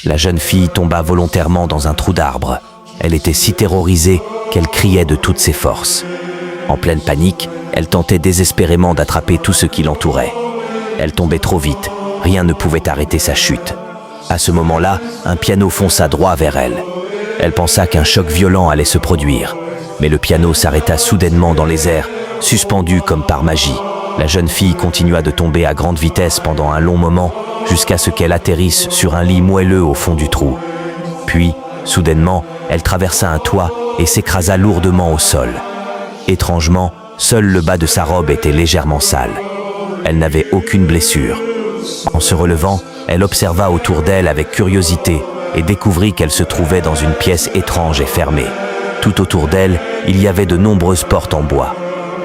La jeune fille tomba volontairement dans un trou d'arbre. Elle était si terrorisée qu'elle criait de toutes ses forces. En pleine panique, elle tentait désespérément d'attraper tout ce qui l'entourait. Elle tombait trop vite, rien ne pouvait arrêter sa chute. À ce moment-là, un piano fonça droit vers elle. Elle pensa qu'un choc violent allait se produire, mais le piano s'arrêta soudainement dans les airs, suspendu comme par magie. La jeune fille continua de tomber à grande vitesse pendant un long moment, jusqu'à ce qu'elle atterrisse sur un lit moelleux au fond du trou. Puis, soudainement, elle traversa un toit et s'écrasa lourdement au sol. Étrangement, seul le bas de sa robe était légèrement sale. Elle n'avait aucune blessure. En se relevant, elle observa autour d'elle avec curiosité et découvrit qu'elle se trouvait dans une pièce étrange et fermée. Tout autour d'elle, il y avait de nombreuses portes en bois.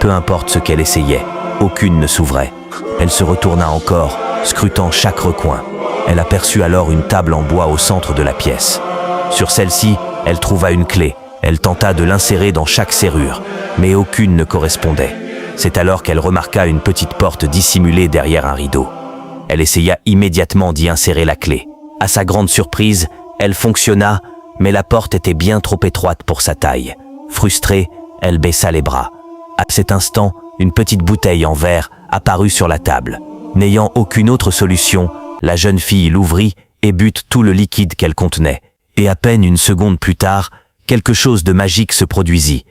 Peu importe ce qu'elle essayait, aucune ne s'ouvrait. Elle se retourna encore, scrutant chaque recoin. Elle aperçut alors une table en bois au centre de la pièce. Sur celle-ci, elle trouva une clé. Elle tenta de l'insérer dans chaque serrure, mais aucune ne correspondait. C'est alors qu'elle remarqua une petite porte dissimulée derrière un rideau. Elle essaya immédiatement d'y insérer la clé. À sa grande surprise, elle fonctionna, mais la porte était bien trop étroite pour sa taille. Frustrée, elle baissa les bras. À cet instant, une petite bouteille en verre apparut sur la table. N'ayant aucune autre solution, la jeune fille l'ouvrit et but tout le liquide qu'elle contenait. Et à peine une seconde plus tard, quelque chose de magique se produisit.